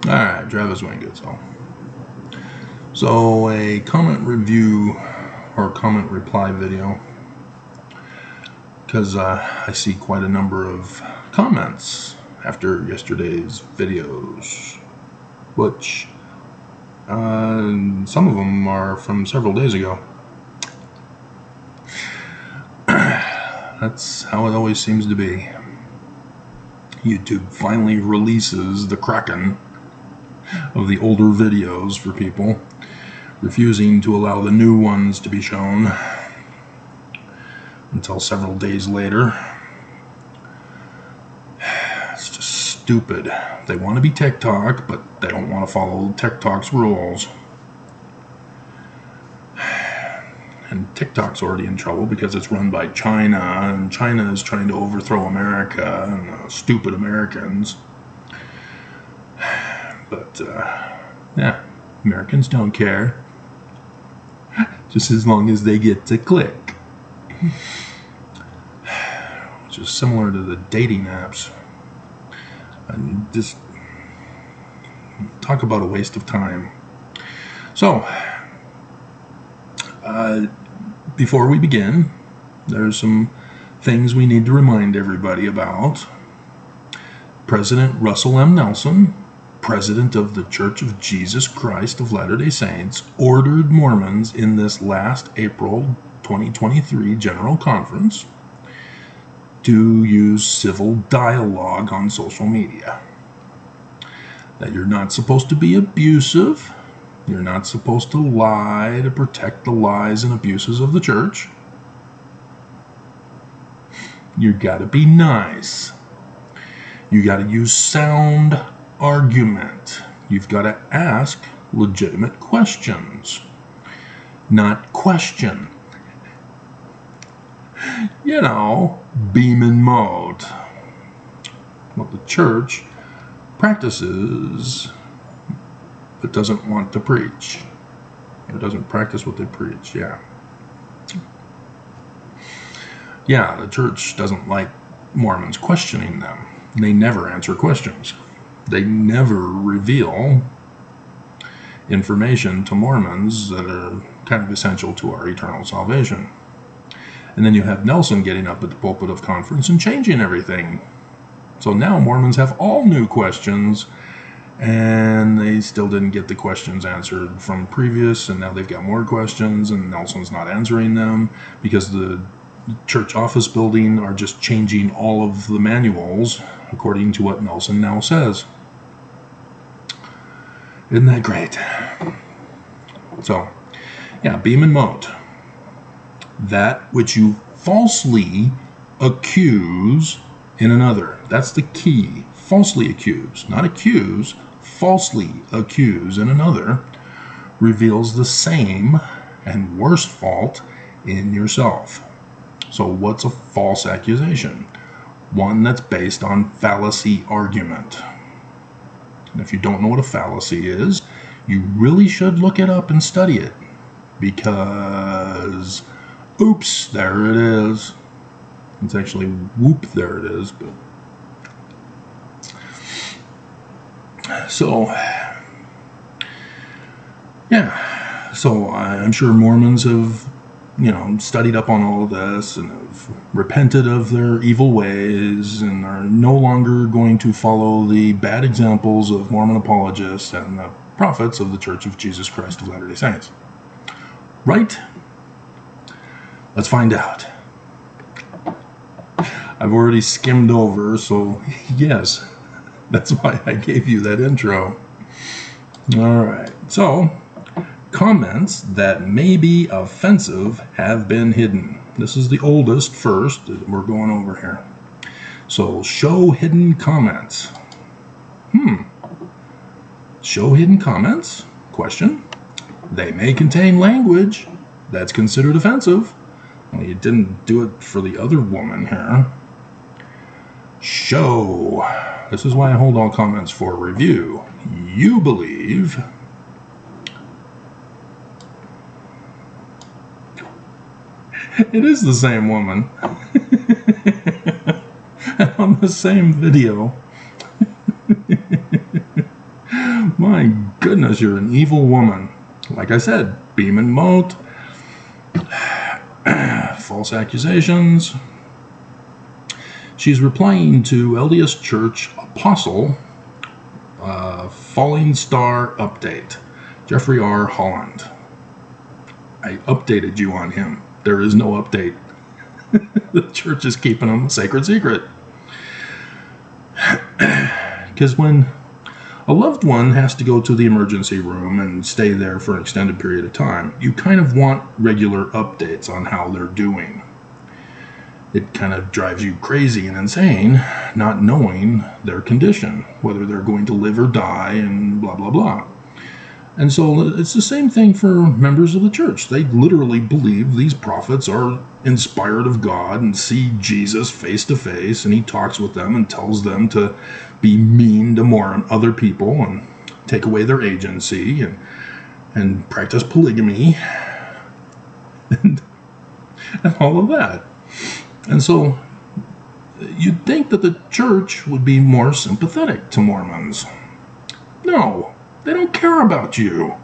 Alright, Travis Wingate. So a comment review or comment reply video, because I see quite a number of comments after yesterday's videos, which some of them are from several days ago. That's how it always seems to be. YouTube finally releases the Kraken of the older videos for people, refusing to allow the new ones to be shown until several days later. It's just stupid. They want to be TikTok, but they don't want to follow TikTok's rules. And TikTok's already in trouble because it's run by China, and China is trying to overthrow America and stupid Americans. But, yeah, Americans don't care. Just as long as they get to click. Which is similar to the dating apps. And just talk about a waste of time. So, before we begin, there's some things we need to remind everybody about. President Russell M. Nelson, President of the Church of Jesus Christ of Latter-day Saints, ordered Mormons in this last April 2023 General Conference to use civil dialogue on social media. That you're not supposed to be abusive. You're not supposed to lie to protect the lies and abuses of the church. You gotta be nice. You gotta use sound argument. You've got to ask legitimate questions, not question. You know, beam and mode. What the church practices but doesn't want to preach. Or doesn't practice what they preach, yeah. Yeah, the church doesn't like Mormons questioning them. They never answer questions. They never reveal information to Mormons that are kind of essential to our eternal salvation. And then you have Nelson getting up at the pulpit of conference and changing everything. So now Mormons have all new questions, and they still didn't get the questions answered from previous, and now they've got more questions, and Nelson's not answering them because the church office building are just changing all of the manuals according to what Nelson now says. Isn't that great? So, yeah, beam and mote. That which you falsely accuse in another. That's the key. Falsely accuse. Not accuse. Falsely accuse in another reveals the same and worse fault in yourself. So what's a false accusation? One that's based on fallacy argument. And if you don't know what a fallacy is, you really should look it up and study it. Because, oops, there it is. It's actually whoop, there it is. But so, yeah. So I'm sure Mormons have, studied up on all of this and have repented of their evil ways and are no longer going to follow the bad examples of Mormon apologists and the prophets of the Church of Jesus Christ of Latter-day Saints. Right? Let's find out. I've already skimmed over, so yes, that's why I gave you that intro. All right, so comments that may be offensive have been hidden. This is the oldest first that we're going over here. So, show hidden comments. Show hidden comments? Question. They may contain language that's considered offensive. Well, you didn't do it for the other woman here. Show. This is why I hold all comments for review. You believe it is the same woman on the same video. My goodness, you're an evil woman. Like I said, beam and mote, false accusations. She's replying to LDS Church Apostle, Falling Star Update, Jeffrey R. Holland. I updated you on him. There is no update. The church is keeping him a sacred secret. Because when a loved one has to go to the emergency room and stay there for an extended period of time, you kind of want regular updates on how they're doing. It kind of drives you crazy and insane not knowing their condition, whether they're going to live or die, and blah, blah, blah. And so it's the same thing for members of the church. They literally believe these prophets are inspired of God and see Jesus face to face, and he talks with them and tells them to be mean to more other people and take away their agency and practice polygamy and all of that. And so you'd think that the church would be more sympathetic to Mormons. No, they don't care about you.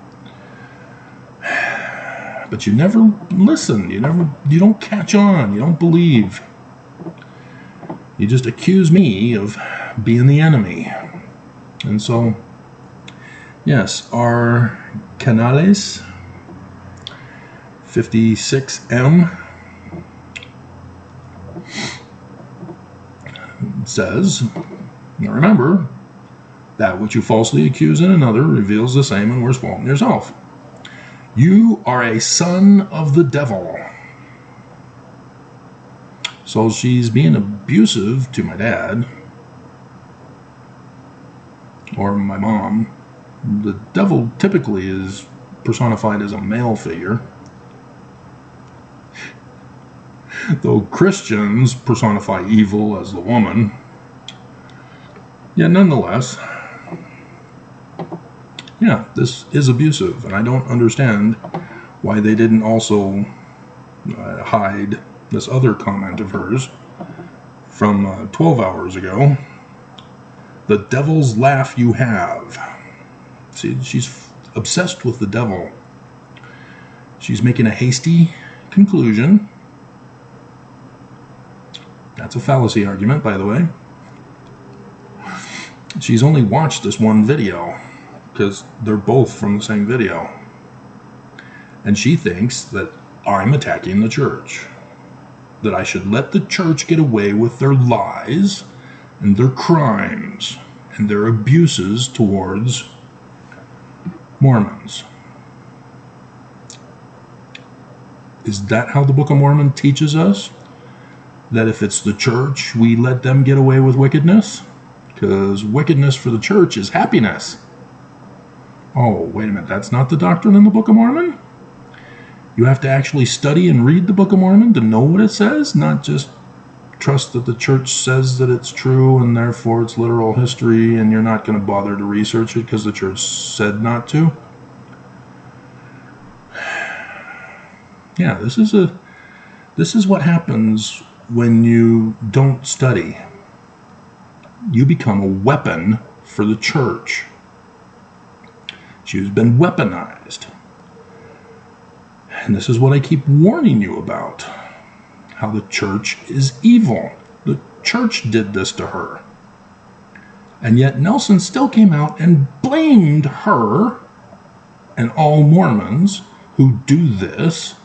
But you never listen. You don't catch on. You don't believe. You just accuse me of being the enemy. And so, yes, our Canales 56M says, now remember, that which you falsely accuse in another reveals the same and worse fault in yourself. You are a son of the devil. So she's being abusive to my dad or my mom. The devil typically is personified as a male figure, though Christians personify evil as the woman. Yet nonetheless, yeah, this is abusive, and I don't understand why they didn't also hide this other comment of hers from 12 hours ago. The devil's laugh you have. See, she's obsessed with the devil. She's making a hasty conclusion. That's a fallacy argument, by the way. She's only watched this one video, because they're both from the same video. And she thinks that I'm attacking the church. That I should let the church get away with their lies and their crimes and their abuses towards Mormons. Is that how the Book of Mormon teaches us? That if it's the church, we let them get away with wickedness? Because wickedness for the church is happiness. Oh, wait a minute, that's not the doctrine in the Book of Mormon? You have to actually study and read the Book of Mormon to know what it says, not just trust that the church says that it's true and therefore it's literal history and you're not going to bother to research it because the church said not to. Yeah, this is what happens when you don't study. You become a weapon for the church. She's been weaponized. And this is what I keep warning you about. How the church is evil. The church did this to her. And yet Nelson still came out and blamed her and all Mormons who do this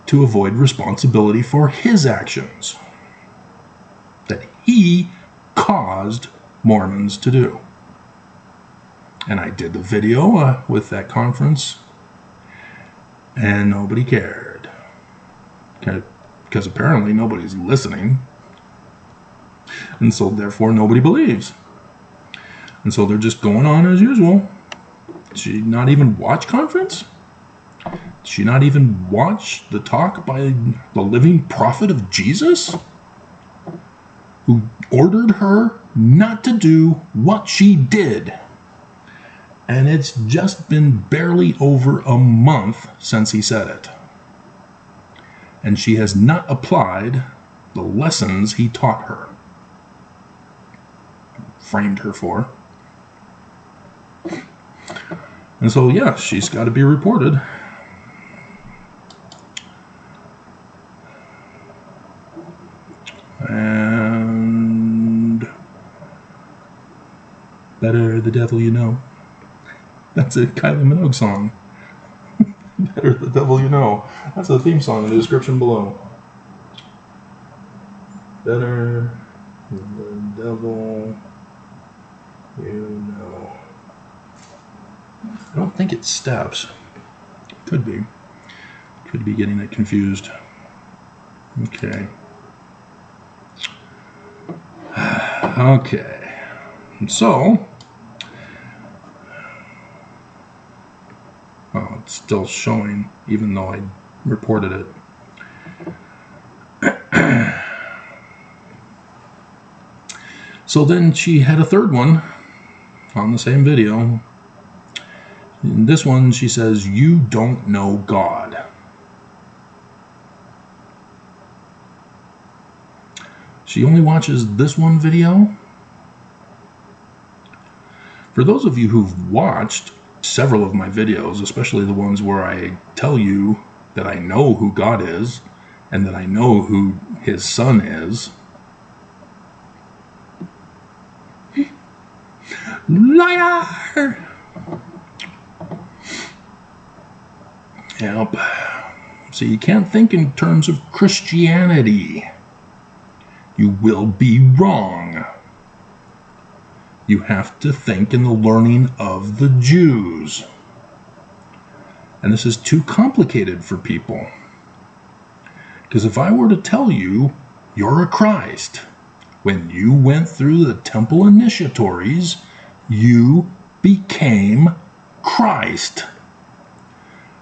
to avoid responsibility for his actions that he caused Mormons to do. And I did the video with that conference, and nobody cared. Because apparently nobody's listening. And so therefore nobody believes. And so they're just going on as usual. Did she not even watch conference? Did she not even watch the talk by the living prophet of Jesus? Who ordered her not to do what she did. And it's just been barely over a month since he said it. And she has not applied the lessons he taught her. Framed her for. And so, yeah, she's got to be reported. And Better the Devil You Know. That's a Kylie Minogue song. Better the Devil You Know. That's the theme song in the description below. Better the Devil You Know. I don't think it's steps. Could be. Could be getting it confused. Okay. Okay. So, oh, it's still showing, even though I reported it. So then she had a third one on the same video. In this one, she says, "You don't know God." She only watches this one video. For those of you who've watched several of my videos, especially the ones where I tell you that I know who God is and that I know who his son is, liar! Yep. So you can't think in terms of Christianity. You will be wrong. You have to think in the learning of the Jews. And this is too complicated for people. Because if I were to tell you you're a Christ, when you went through the temple initiatories, you became Christ.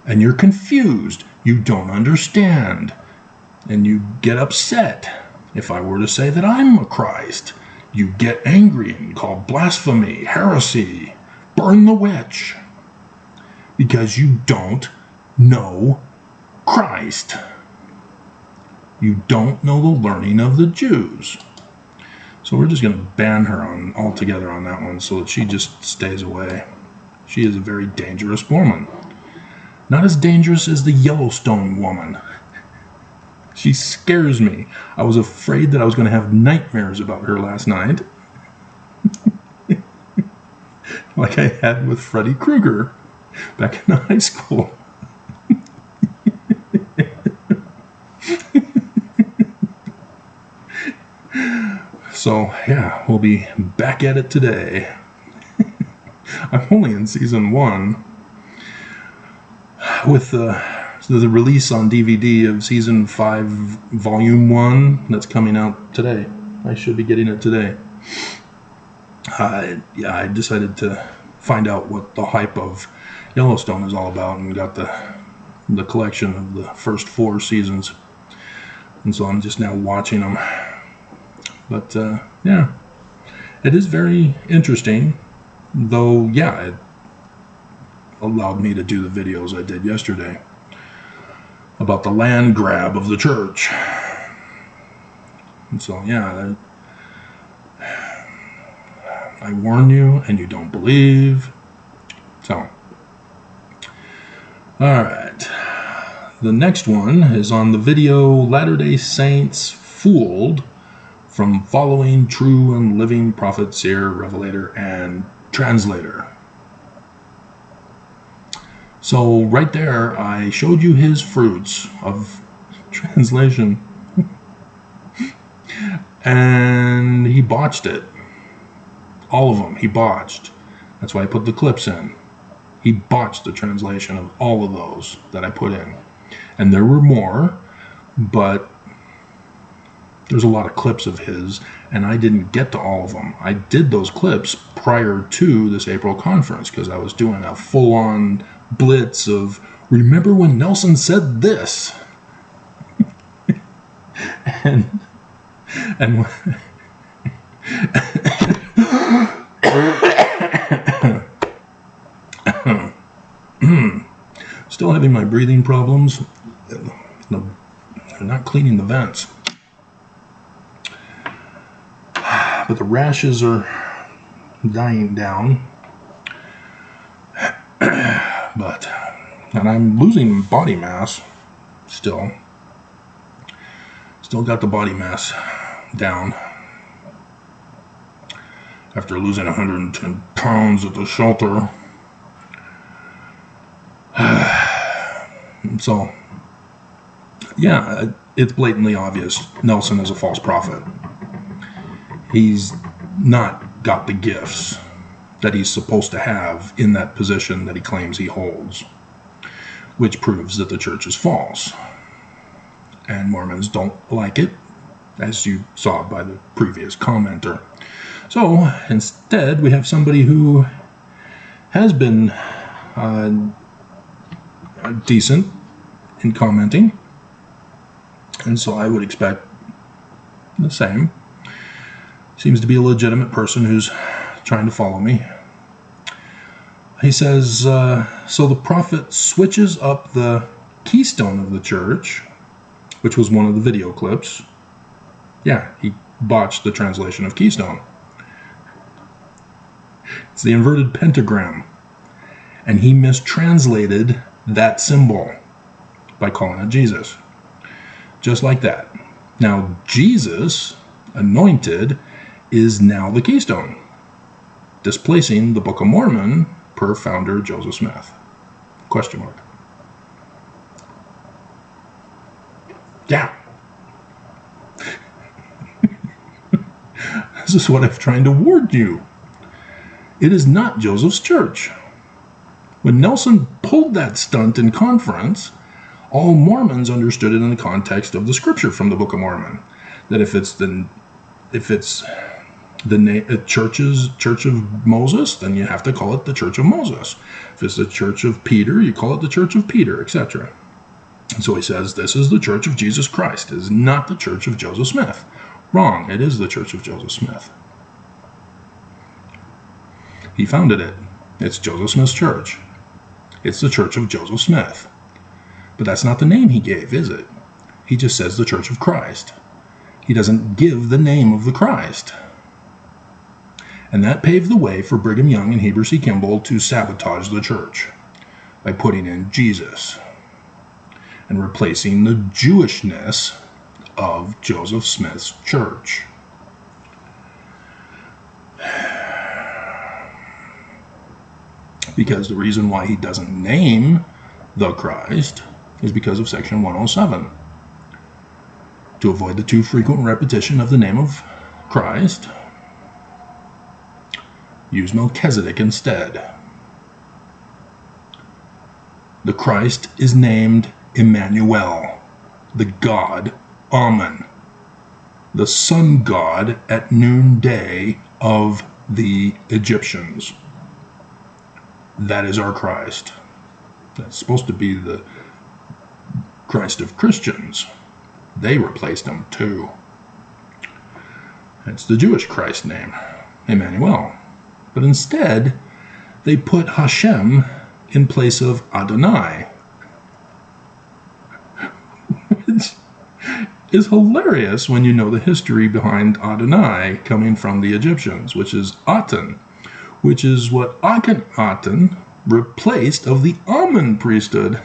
And you're confused, you don't understand, and you get upset. If I were to say that I'm a Christ, you get angry and call blasphemy, heresy, burn the witch, because you don't know Christ. You don't know the learning of the Jews. So we're just going to ban her altogether on that one so that she just stays away. She is a very dangerous woman. Not as dangerous as the Yellowstone woman. She scares me. I was afraid that I was going to have nightmares about her last night. Like I had with Freddy Krueger back in high school. So, yeah, we'll be back at it today. I'm only in season 1. With the release on DVD of season 5, volume 1, that's coming out today. I should be getting it today. Yeah, I decided to find out what the hype of Yellowstone is all about and got the collection of the first 4 seasons. And so I'm just now watching them. But, yeah, it is very interesting. Though, yeah, it allowed me to do the videos I did yesterday about the land grab of the church. And so, yeah, I warn you and you don't believe. So, alright. The next one is on the video Latter-day Saints Fooled from Following True and Living Prophet, Seer, Revelator, and Translator. So right there, I showed you his fruits of translation. And he botched it. All of them, he botched. That's why I put the clips in. He botched the translation of all of those that I put in. And there were more, but there's a lot of clips of his, and I didn't get to all of them. I did those clips prior to this April conference because I was doing a full-on blitz of, remember when Nelson said this? and still having my breathing problems. They're not cleaning the vents. But the rashes are dying down. And I'm losing body mass still. Still got the body mass down after losing 110 pounds at the shelter. So, yeah, it's blatantly obvious Nelson is a false prophet. He's not got the gifts that he's supposed to have in that position that he claims he holds, which proves that the church is false. And Mormons don't like it, as you saw by the previous commenter. So, instead, we have somebody who has been decent in commenting, and so I would expect the same. Seems to be a legitimate person who's trying to follow me. He says, so the prophet switches up the keystone of the church, which was one of the video clips. Yeah, he botched the translation of keystone. It's the inverted pentagram, and he mistranslated that symbol by calling it Jesus. Just like that. Now, Jesus, anointed, is now the keystone, displacing the Book of Mormon per founder Joseph Smith? Question mark. Yeah. This is what I'm trying to warn you. It is not Joseph's church. When Nelson pulled that stunt in conference, all Mormons understood it in the context of the scripture from the Book of Mormon. That if it's the Church of Moses, then you have to call it the Church of Moses. If it's the Church of Peter, you call it the Church of Peter, etc. And so he says, this is the Church of Jesus Christ. It is not the Church of Joseph Smith. Wrong. It is the Church of Joseph Smith. He founded it. It's Joseph Smith's church. It's the Church of Joseph Smith. But that's not the name he gave, is it? He just says the Church of Christ. He doesn't give the name of the Christ. And that paved the way for Brigham Young and Heber C. Kimball to sabotage the church by putting in Jesus and replacing the Jewishness of Joseph Smith's church. Because the reason why he doesn't name the Christ is because of section 107. To avoid the too frequent repetition of the name of Christ, use Melchizedek instead. The Christ is named Emmanuel, the God Amen, the sun god at noonday of the Egyptians. That is our Christ. That's supposed to be the Christ of Christians. They replaced him too. It's the Jewish Christ name, Emmanuel. But instead, they put Hashem in place of Adonai, which is hilarious when you know the history behind Adonai coming from the Egyptians, which is Aten, which is what Akhenaten replaced of the Amen priesthood.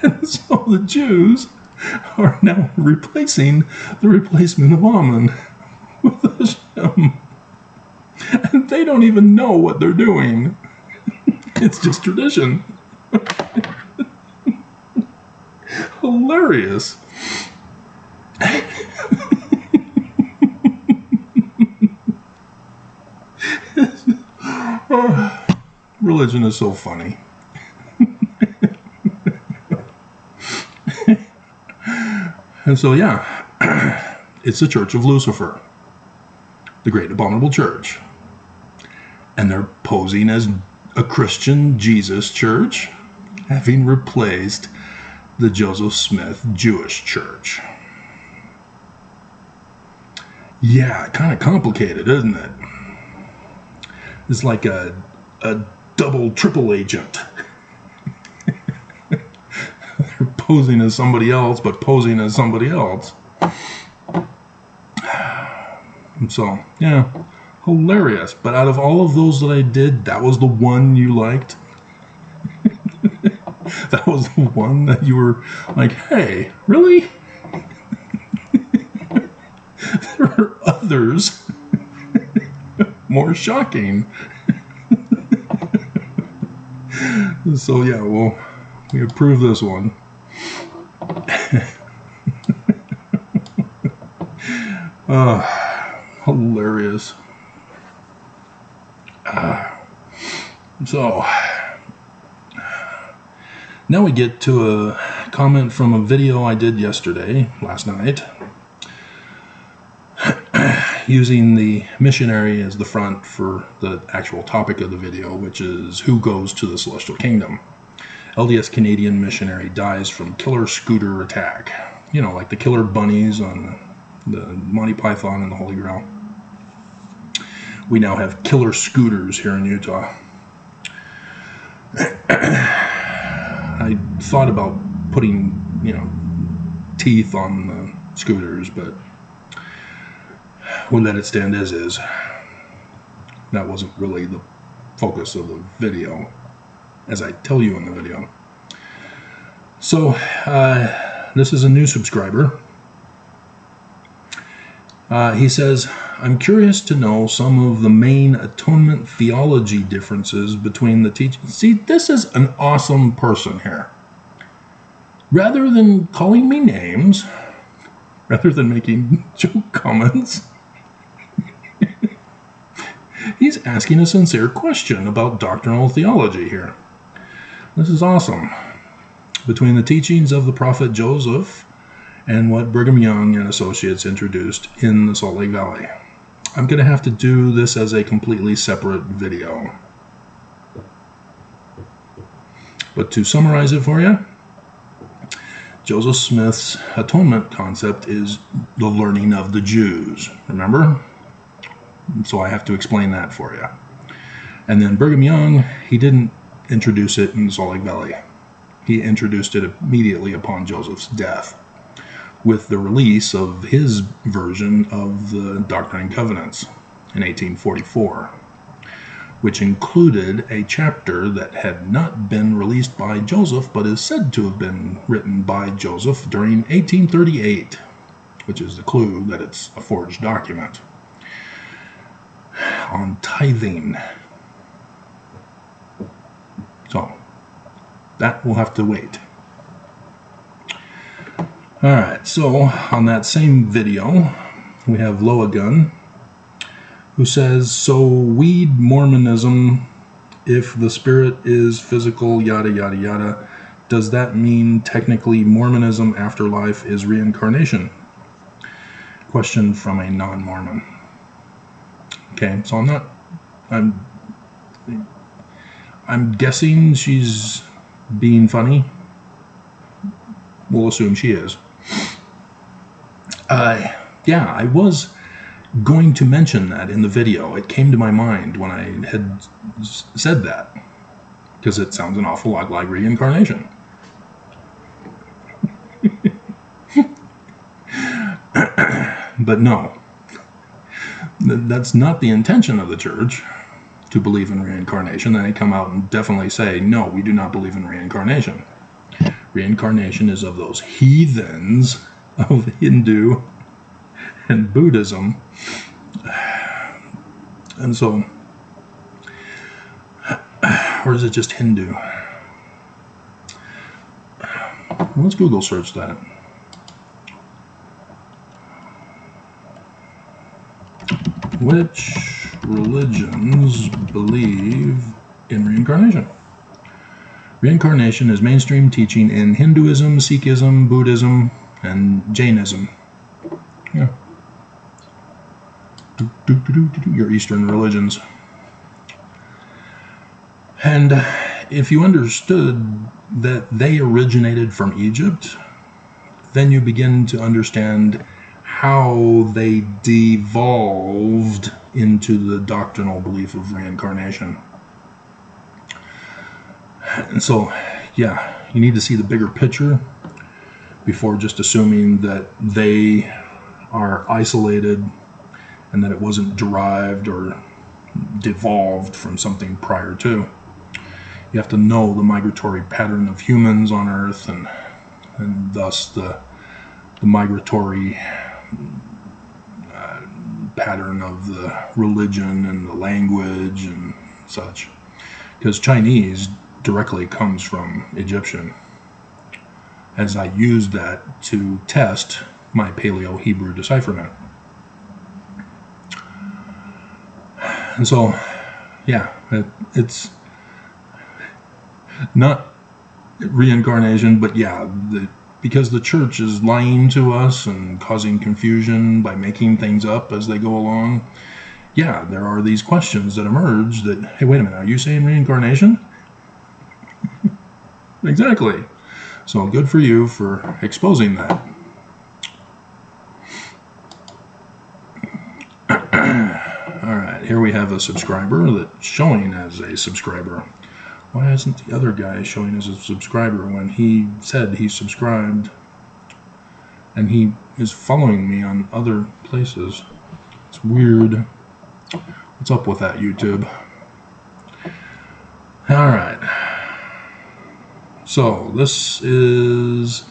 And so the Jews are now replacing the replacement of Amen with Hashem. And they don't even know what they're doing. It's just tradition. Hilarious. Religion is so funny. And so, yeah, it's the Church of Lucifer, the Great Abominable Church. And they're posing as a Christian Jesus church, having replaced the Joseph Smith Jewish church. Yeah, kind of complicated, isn't it? It's like a double, triple agent. They're posing as somebody else, but posing as somebody else. And so, yeah, Hilarious. But out of all of those that I did, that was the one you liked? That was the one that you were like, hey, really? There are others more shocking. So yeah, well, we approve this one. Hilarious. So now we get to a comment from a video I did last night, using the missionary as the front for the actual topic of the video, which is who goes to the Celestial Kingdom. LDS Canadian missionary dies from killer scooter attack. You know, like the killer bunnies on the Monty Python and the Holy Grail. We now have killer scooters here in Utah. I thought about putting, teeth on the scooters, but we'll let it stand as is. That wasn't really the focus of the video, as I tell you in the video. So, this is a new subscriber. He says, I'm curious to know some of the main atonement theology differences between the teachings. See, this is an awesome person here. Rather than calling me names, rather than making joke comments, he's asking a sincere question about doctrinal theology here. This is awesome. Between the teachings of the prophet Joseph and what Brigham Young and Associates introduced in the Salt Lake Valley. I'm going to have to do this as a completely separate video. But to summarize it for you, Joseph Smith's atonement concept is the learning of the Jews. Remember? So I have to explain that for you. And then Brigham Young, he didn't introduce it in the Salt Lake Valley. He introduced it immediately upon Joseph's death, with the release of his version of the Doctrine and Covenants in 1844, which included a chapter that had not been released by Joseph, but is said to have been written by Joseph during 1838, which is the clue that it's a forged document, on tithing. So, that will have to wait. Alright, so on that same video, we have Loa Gun, who says, so weed Mormonism, if the spirit is physical, yada yada yada, does that mean technically Mormonism afterlife is reincarnation? Question from a non-Mormon. Okay, so I'm guessing she's being funny. We'll assume she is. Yeah, I was going to mention that in the video. It came to my mind when I had said that, because it sounds an awful lot like reincarnation. But no, that's not the intention of the church, to believe in reincarnation. They come out and definitely say, no, we do not believe in reincarnation. Reincarnation is of those heathens of Hindu and Buddhism. And so, or is it just Hindu? Let's Google search that. Which religions believe in reincarnation? Reincarnation is mainstream teaching in Hinduism, Sikhism, Buddhism, and Jainism. Yeah. Your Eastern religions. And if you understood that they originated from Egypt, then you begin to understand how they devolved into the doctrinal belief of reincarnation. And so, yeah, you need to see the bigger picture before just assuming that they are isolated and that it wasn't derived or devolved from something prior to. You have to know the migratory pattern of humans on Earth, and thus the migratory pattern of the religion and the language and such. Because Chinese directly comes from Egyptian, as I used that to test my Paleo-Hebrew decipherment. And so, yeah, it's not reincarnation, but yeah, because the church is lying to us and causing confusion by making things up as they go along, yeah, there are these questions that emerge that, hey, wait a minute, are you saying reincarnation? Exactly. So good for you for exposing that. All right, here we have a subscriber that's showing as a subscriber. Why isn't the other guy showing as a subscriber when he said he subscribed and he is following me on other places? It's weird. What's up with that, YouTube? All right. So this is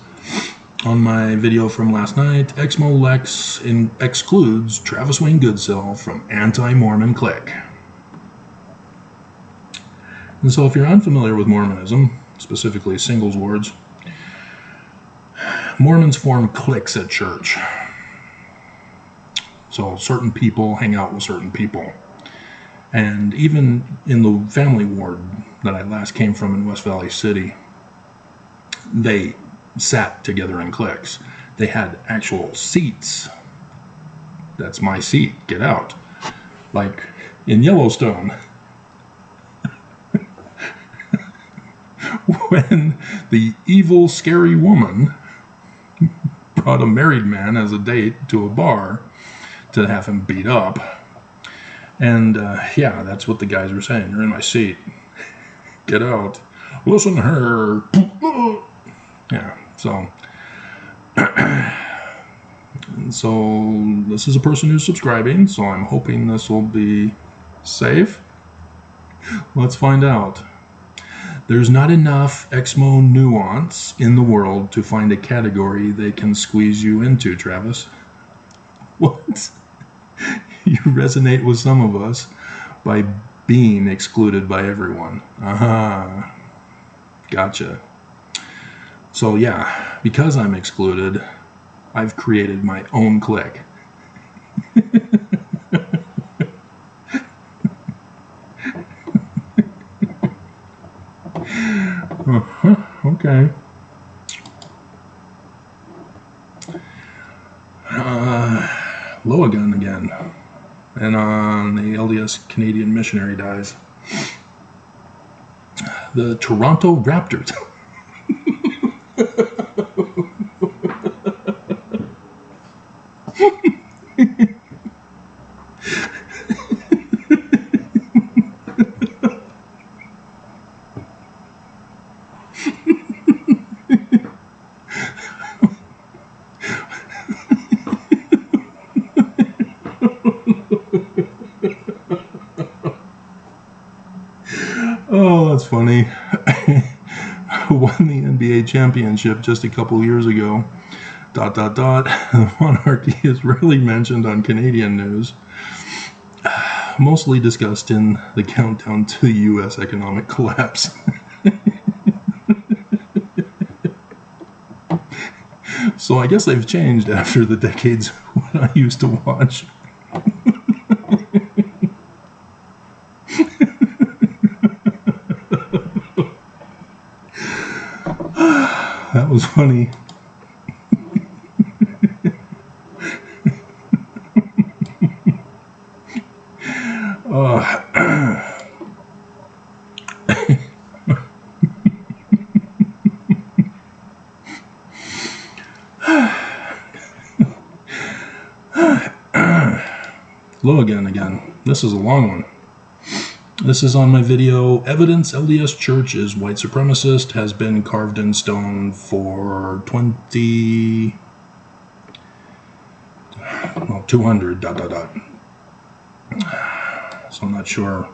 on my video from last night. Exmo Lex excludes Travis Wayne Goodsell from anti-Mormon clique. And so if you're unfamiliar with Mormonism, specifically singles wards, Mormons form cliques at church. So certain people hang out with certain people. And even in the family ward that I last came from in West Valley City, they sat together in cliques. They had actual seats. That's my seat. Get out. Like in Yellowstone. When the evil, scary woman brought a married man as a date to a bar to have him beat up. And yeah, that's what the guys were saying. You're in my seat. Get out. Listen to her. Yeah, so. So this is a person who's subscribing, so I'm hoping this will be safe. Let's find out. There's not enough Exmo nuance in the world to find a category they can squeeze you into, Travis. What? You resonate with some of us by being excluded by everyone. Aha. Gotcha. So yeah, because I'm excluded, I've created my own clique. Okay. Loagun again. And on the LDS Canadian missionary dies. The Toronto Raptors. Oh, that's funny. Won the NBA championship just a couple years ago. ... The monarchy is rarely mentioned on Canadian news. Mostly discussed in the countdown to the U.S. economic collapse. So I guess they've changed after the decades when I used to watch. That was funny. Loagun again. This is a long one. This is on my video, Evidence LDS Church is White Supremacist, has been carved in stone for 200, ... so I'm not sure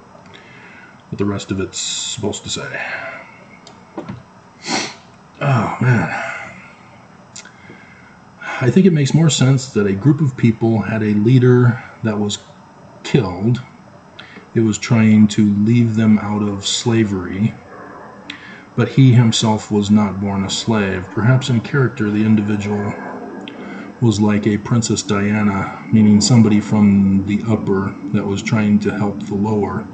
what the rest of it's supposed to say. Oh, man. I think it makes more sense that a group of people had a leader that was killed. It was trying to leave them out of slavery, but he himself was not born a slave. Perhaps in character, the individual was like a Princess Diana, meaning somebody from the upper that was trying to help the lower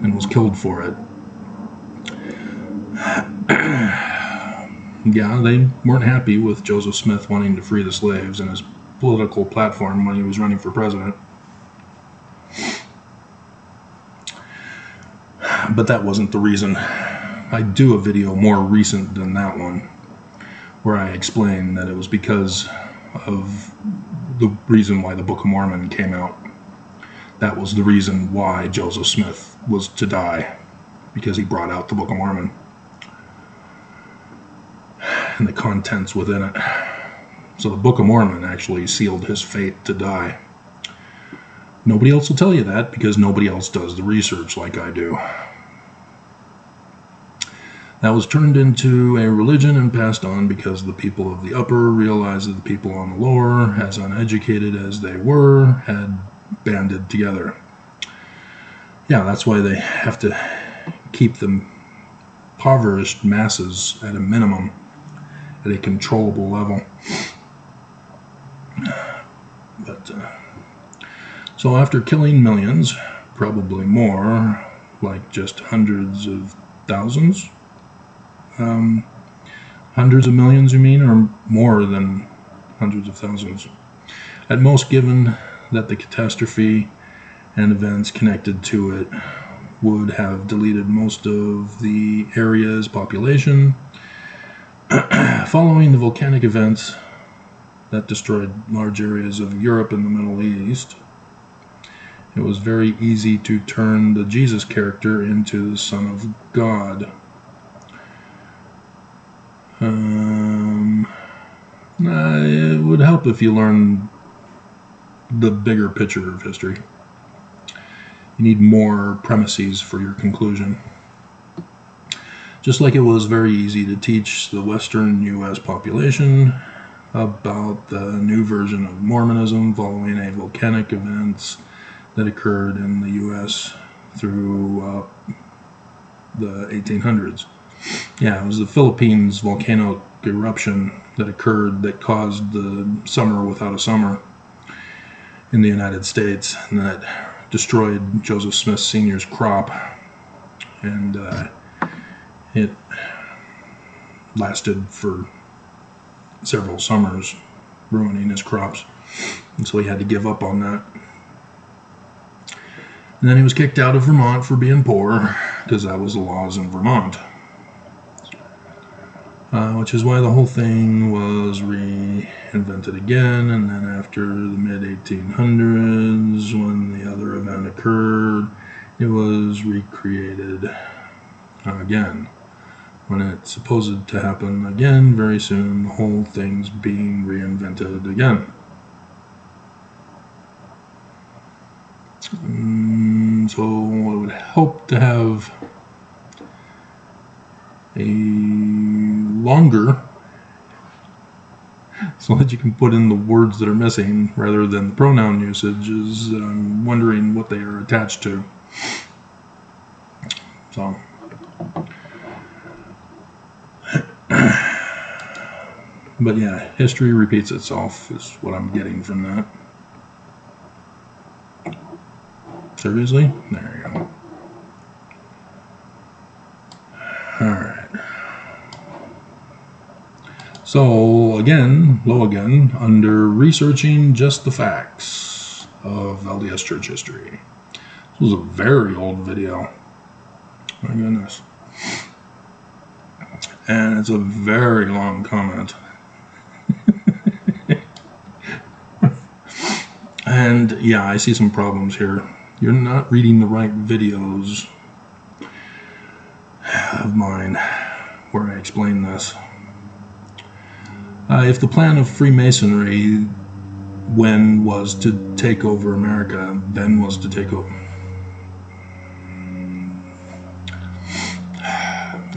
and was killed for it. Yeah, they weren't happy with Joseph Smith wanting to free the slaves and his political platform when he was running for president. But that wasn't the reason. I do a video more recent than that one where I explain that it was because of the reason why the Book of Mormon came out. That was the reason why Joseph Smith was to die, because he brought out the Book of Mormon and the contents within it. So the Book of Mormon actually sealed his fate to die. Nobody else will tell you that because nobody else does the research like I do. That was turned into a religion and passed on because the people of the upper realized that the people on the lower, as uneducated as they were, had banded together. Yeah, that's why they have to keep the impoverished masses at a minimum, at a controllable level. But so after killing millions, probably more, like just hundreds of thousands, hundreds of millions, you mean, or more than hundreds of thousands? At most, given that the catastrophe and events connected to it would have deleted most of the area's population. Following the volcanic events that destroyed large areas of Europe and the Middle East, it was very easy to turn the Jesus character into the Son of God. It would help if you learned the bigger picture of history. You need more premises for your conclusion. Just like it was very easy to teach the Western U.S. population about the new version of Mormonism following a volcanic events that occurred in the U.S. through the 1800s. Yeah, it was the Philippines volcanic eruption that occurred that caused the summer without a summer in the United States, and that destroyed Joseph Smith Sr.'s crop, and it lasted for several summers, ruining his crops, and so he had to give up on that. And then he was kicked out of Vermont for being poor, because that was the laws in Vermont. Which is why the whole thing was reinvented again, and then after the mid-1800s, when the other event occurred, it was recreated again. When it's supposed to happen again very soon, the whole thing's being reinvented again. So I would hope to have a longer, so that you can put in the words that are missing rather than the pronoun usages. I'm wondering what they are attached to. So, but yeah, history repeats itself is what I'm getting from that. Seriously? There you go. Alright. So, again, under researching just the facts of LDS church history. This was a very old video. My goodness. And it's a very long comment. And yeah, I see some problems here. You're not reading the right videos of mine where I explain this. If the plan of Freemasonry when was to take over America, then was to take over.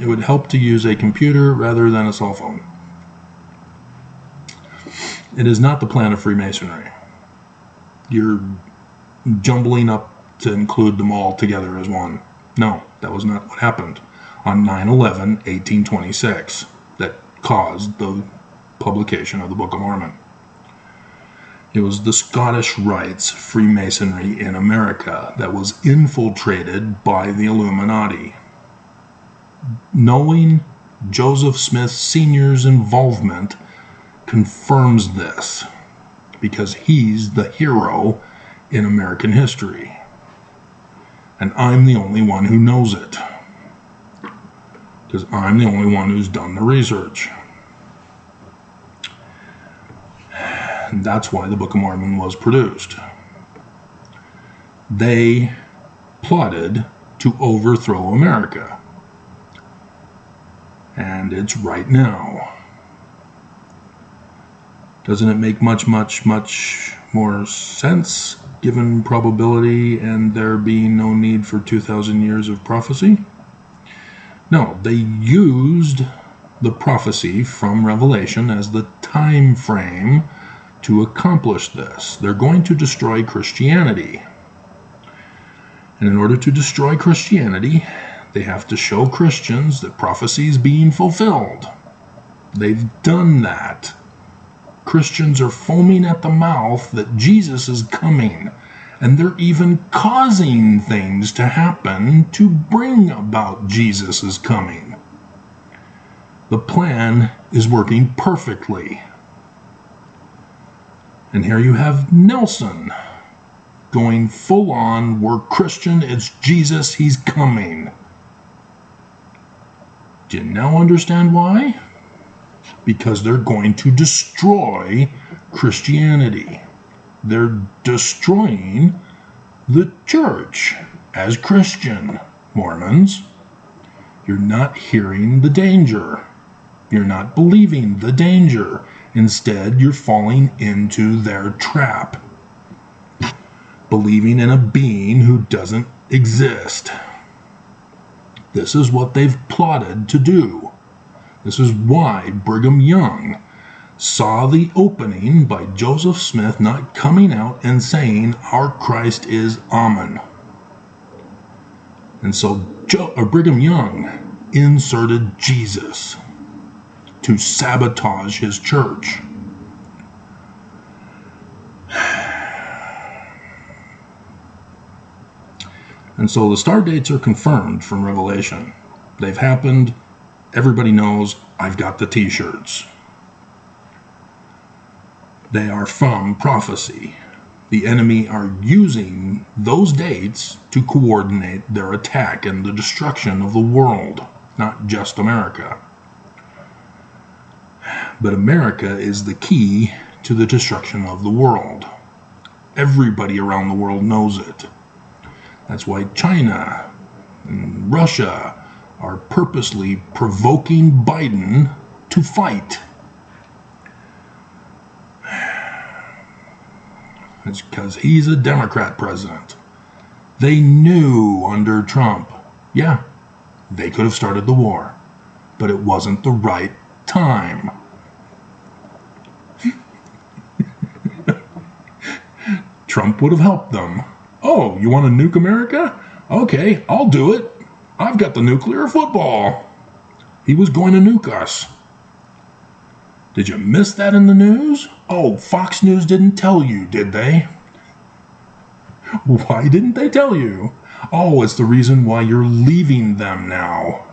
It would help to use a computer rather than a cell phone. It is not the plan of Freemasonry. You're jumbling up to include them all together as one. No, that was not what happened on 9/11/1826 that caused the publication of the Book of Mormon. It was the Scottish Rites Freemasonry in America that was infiltrated by the Illuminati. Knowing Joseph Smith Sr.'s involvement confirms this, because he's the hero in American history. And I'm the only one who knows it, because I'm the only one who's done the research. And that's why the Book of Mormon was produced. They plotted to overthrow America. And it's right now. Doesn't it make much more sense, given probability and there being no need for 2,000 years of prophecy? No, they used the prophecy from Revelation as the time frame to accomplish this. They're going to destroy Christianity. And in order to destroy Christianity, they have to show Christians that prophecy is being fulfilled. They've done that. Christians are foaming at the mouth that Jesus is coming, and they're even causing things to happen to bring about Jesus' coming. The plan is working perfectly. And here you have Nelson going full on, we're Christian, it's Jesus, he's coming. Do you now understand why? Because they're going to destroy Christianity. They're destroying the church as Christian. Mormons, you're not hearing the danger. You're not believing the danger. Instead, you're falling into their trap, believing in a being who doesn't exist. This is what they've plotted to do. This is why Brigham Young saw the opening by Joseph Smith not coming out and saying, our Christ is Amen. And so Brigham Young inserted Jesus to sabotage his church. And so the star dates are confirmed from Revelation. They've happened. Everybody knows. I've got the t-shirts. They are from prophecy. The enemy are using those dates to coordinate their attack and the destruction of the world, not just America. But America is the key to the destruction of the world. Everybody around the world knows it. That's why China and Russia are purposely provoking Biden to fight. It's because he's a Democrat president. They knew under Trump, yeah, they could have started the war, but it wasn't the right time. Trump would have helped them. Oh, you want to nuke America? Okay, I'll do it. I've got the nuclear football. He was going to nuke us. Did you miss that in the news? Oh, Fox News didn't tell you, did they? Why didn't they tell you? Oh, it's the reason why you're leaving them now.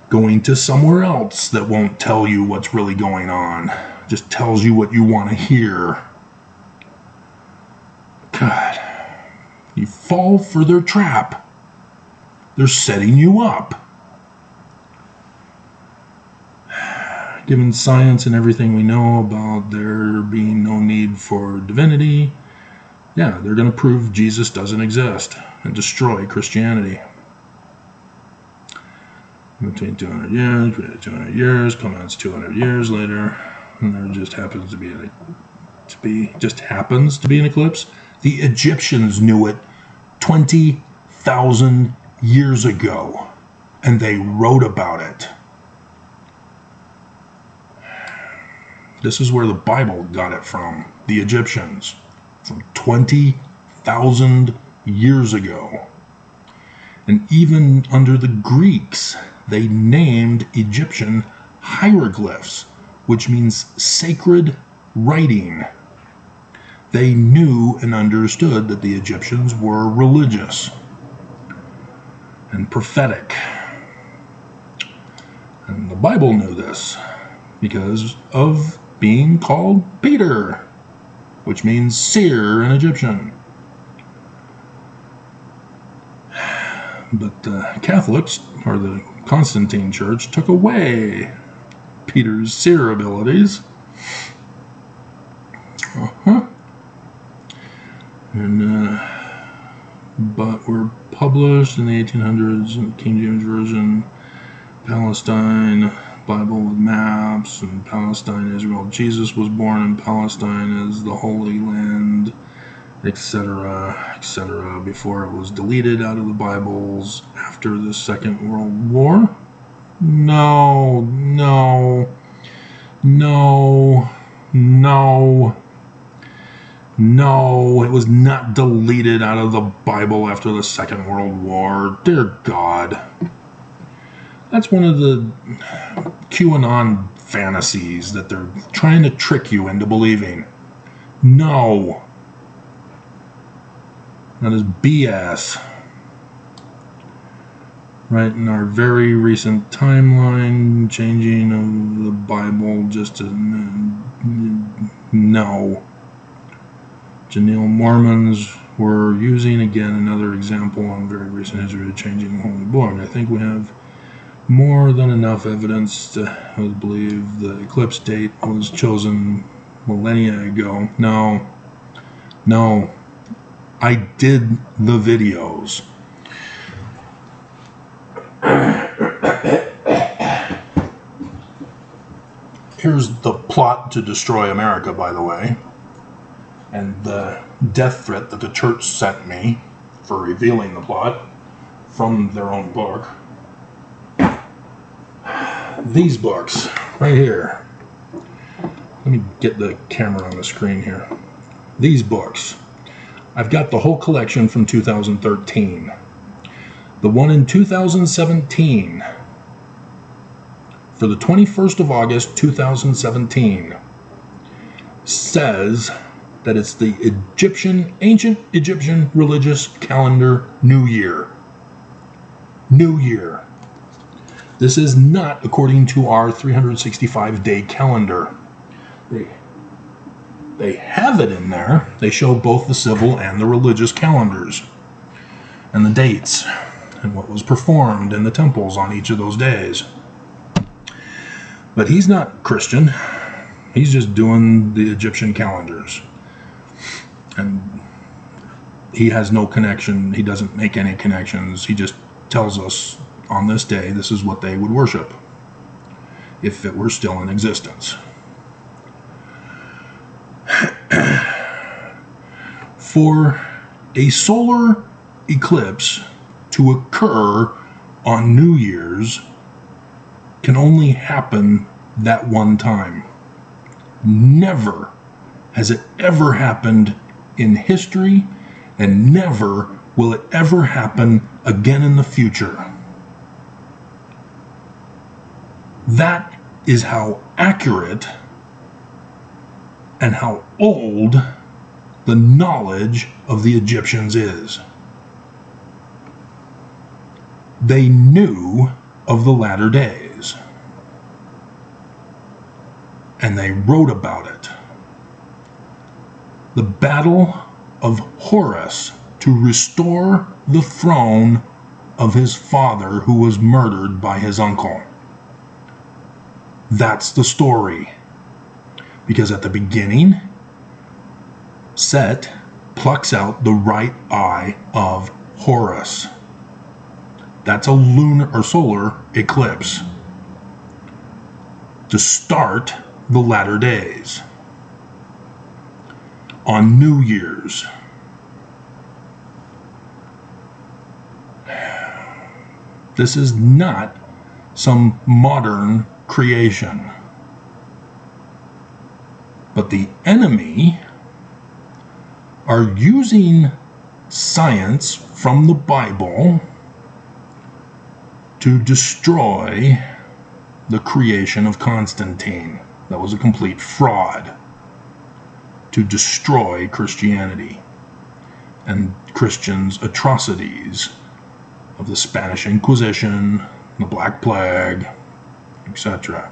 Going to somewhere else that won't tell you what's really going on. Just tells you what you want to hear. God, you fall for their trap. They're setting you up. Given science and everything we know about there being no need for divinity, yeah, they're going to prove Jesus doesn't exist and destroy Christianity. Between 200 years, Clement's 200 years later, and there just happens to be an eclipse. The Egyptians knew it 20,000 years ago. and they wrote about it. This is where the Bible got it from, the Egyptians, from 20,000 years ago. And even under the Greeks, they named Egyptian hieroglyphs, which means sacred writing. They knew and understood that the Egyptians were religious and prophetic. And the Bible knew this because of being called Peter, which means seer in Egyptian. But the Catholics, or the Constantine Church, took away Peter's seer abilities. But were published in the 1800s in the King James Version, Palestine, Bible with maps, and Palestine, Israel. Jesus was born in Palestine as the Holy Land, etc., etc., before it was deleted out of the Bibles after the Second World War. No, no, no, no, no, it was not deleted out of the Bible after the Second World War. Dear God. That's one of the QAnon fantasies that they're trying to trick you into believing. No. That is BS. Right in our very recent timeline, changing of the Bible just to... No. Janelle Mormons were using, again, another example on very recent history of changing the Holy Book. I think we have more than enough evidence to believe the eclipse date was chosen millennia ago. No. No. I did the videos. Here's the plot to destroy America, by the way, and the death threat that the church sent me for revealing the plot from their own book. These books, right here. Let me get the camera on the screen here. These books. I've got the whole collection from 2013. The one in 2017, for the 21st of August, 2017, says that it's the ancient Egyptian religious calendar New Year. New Year. This is not according to our 365-day calendar. They have it in there. They show both the civil and the religious calendars and the dates and what was performed in the temples on each of those days. But he's not Christian. He's just doing the Egyptian calendars. And he has no connection. He doesn't make any connections. He just tells us on this day, this is what they would worship if it were still in existence. For a solar eclipse to occur on New Year's can only happen that one time. Never has it ever happened in history, and never will it ever happen again in the future. That is how accurate and how old the knowledge of the Egyptians is. They knew of the latter days, and they wrote about it. The battle of Horus to restore the throne of his father who was murdered by his uncle. That's the story. Because at the beginning, Set plucks out the right eye of Horus. That's a lunar or solar eclipse to start the latter days on New Year's. This is not some modern creation. But the enemy are using science from the Bible to destroy the creation of Constantine. That was a complete fraud, to destroy Christianity and Christians' atrocities of the Spanish Inquisition, the Black Plague, etc.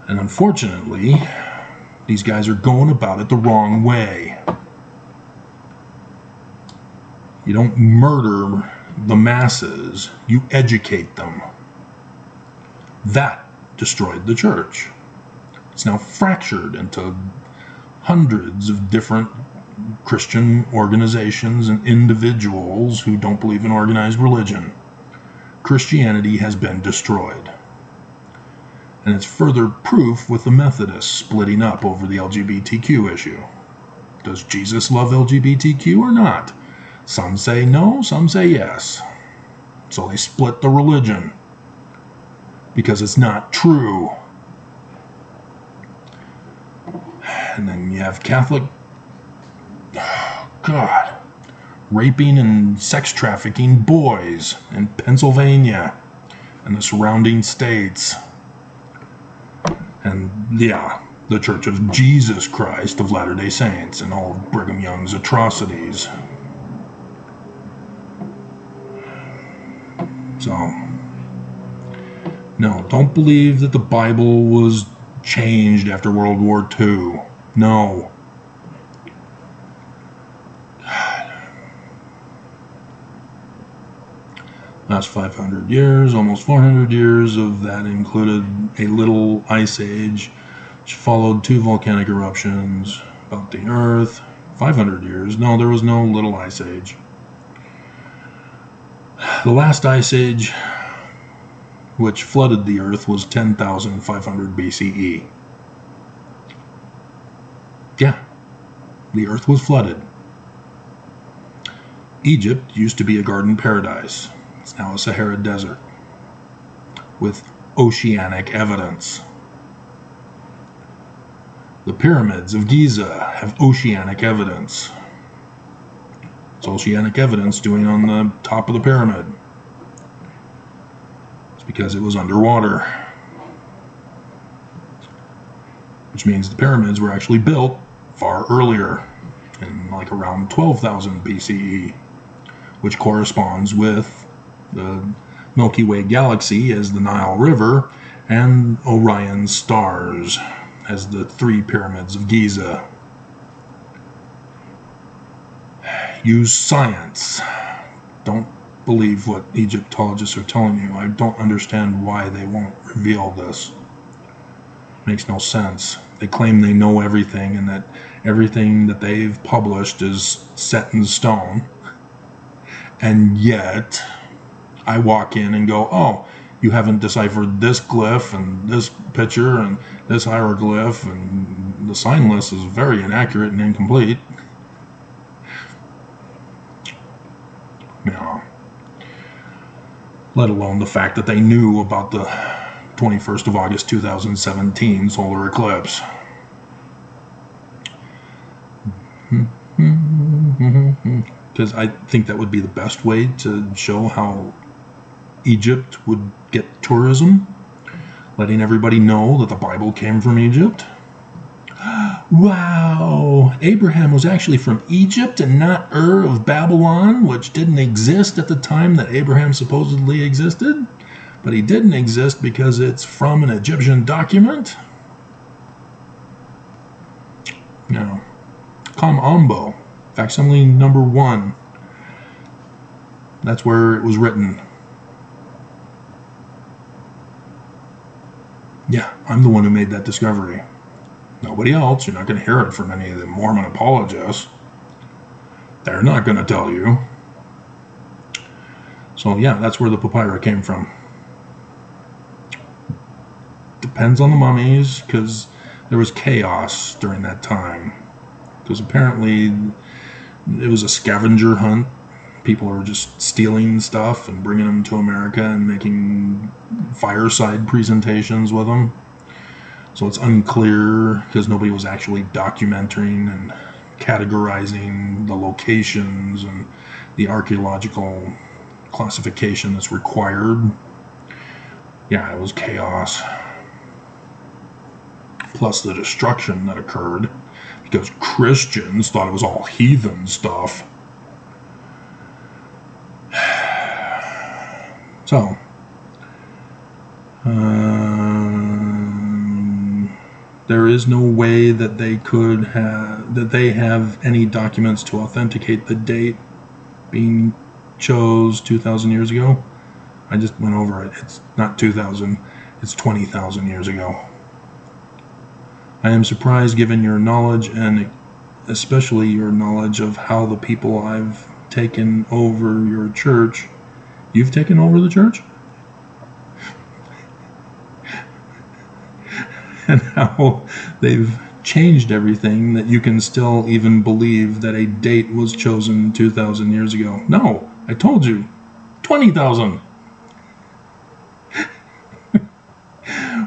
And unfortunately, these guys are going about it the wrong way. You don't murder the masses, you educate them. That destroyed the church. It's now fractured into hundreds of different Christian organizations and individuals who don't believe in organized religion. Christianity has been destroyed. And it's further proof with the Methodists splitting up over the LGBTQ issue. Does Jesus love LGBTQ or not? Some say no, some say yes. So they split the religion because it's not true. And then you have Catholic, raping and sex trafficking boys in Pennsylvania and the surrounding states. And the Church of Jesus Christ of Latter-day Saints and all of Brigham Young's atrocities. So, no, don't believe that the Bible was changed after World War II. No. Last 500 years, almost 400 years of that included a little ice age, which followed 2 volcanic eruptions about the Earth. 500 years. No, there was no little ice age. The last ice age, which flooded the Earth, was 10,500 BCE. Yeah, the Earth was flooded. Egypt used to be a garden paradise. It's now a Sahara desert with oceanic evidence. The pyramids of Giza have oceanic evidence. It's oceanic evidence doing on the top of the pyramid. It's because it was underwater. Which means the pyramids were actually built far earlier, in like around 12,000 BCE, which corresponds with the Milky Way galaxy as the Nile River and Orion's stars as the 3 pyramids of Giza. Use science. Don't believe what Egyptologists are telling you. I don't understand why they won't reveal this. Makes no sense. They claim they know everything and that everything that they've published is set in stone. And yet, I walk in and go, oh, you haven't deciphered this glyph and this picture and this hieroglyph, and the sign list is very inaccurate and incomplete. Let alone the fact that they knew about the 21st of August 2017 solar eclipse. Because I think that would be the best way to show how Egypt would get tourism, letting everybody know that the Bible came from Egypt. Wow, Abraham was actually from Egypt and not Ur of Babylon, which didn't exist at the time that Abraham supposedly existed, but he didn't exist because it's from an Egyptian document. No. Com Ombo, facsimile number 1. That's where it was written. Yeah, I'm the one who made that discovery. Nobody else. You're not going to hear it from any of the Mormon apologists. They're not going to tell you. So yeah, that's where the papyri came from. Depends on the mummies, because there was chaos during that time. Because apparently it was a scavenger hunt people are just stealing stuff and bringing them to America and making fireside presentations with them. So it's unclear because nobody was actually documenting and categorizing the locations and the archaeological classification that's required. Yeah, it was chaos. Plus the destruction that occurred because Christians thought it was all heathen stuff. So, there is no way that they have any documents to authenticate the date being chose 2,000 years ago. I just went over it. It's not 2,000, it's 20,000 years ago. I am surprised, given your knowledge, and especially your knowledge of how the people I've taken over your church. You've taken over the church? And how they've changed everything, that you can still even believe that a date was chosen 2,000 years ago. No, I told you, 20,000.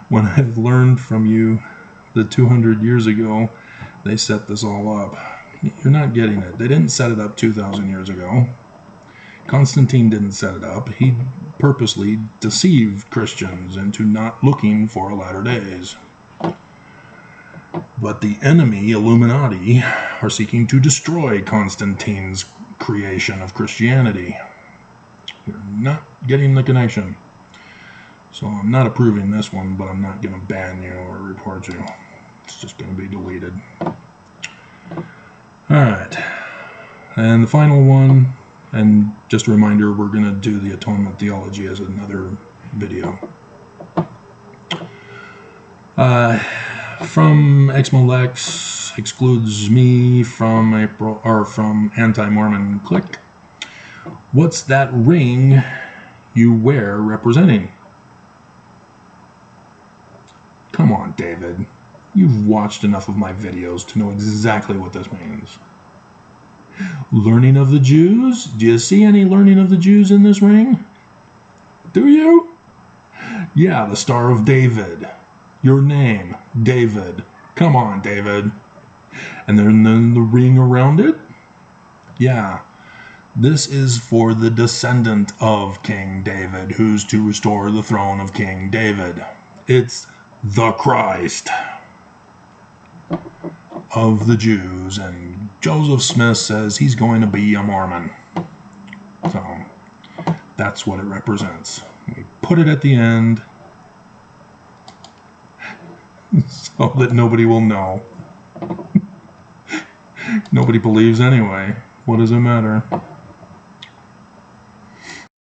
When I've learned from you that 200 years ago they set this all up. You're not getting it. They didn't set it up 2,000 years ago. Constantine didn't set it up. He purposely deceived Christians into not looking for a latter days. But the enemy, Illuminati, are seeking to destroy Constantine's creation of Christianity. You're not getting the connection. So I'm not approving this one, but I'm not going to ban you or report you. It's just going to be deleted. Alright. And the final one, and just a reminder, we're going to do the atonement theology as another video. From Exmolex excludes me from anti-Mormon clique. What's that ring you wear representing? Come on, David. You've watched enough of my videos to know exactly what this means. Learning of the Jews? Do you see any learning of the Jews in this ring? Do you? Yeah, the Star of David. Your name, David. Come on, David. And then the ring around it? Yeah. This is for the descendant of King David, who's to restore the throne of King David. It's the Christ of the Jews, and Joseph Smith says he's going to be a Mormon. So that's what it represents. We put it at the end so that nobody will know. Nobody believes anyway. What does it matter?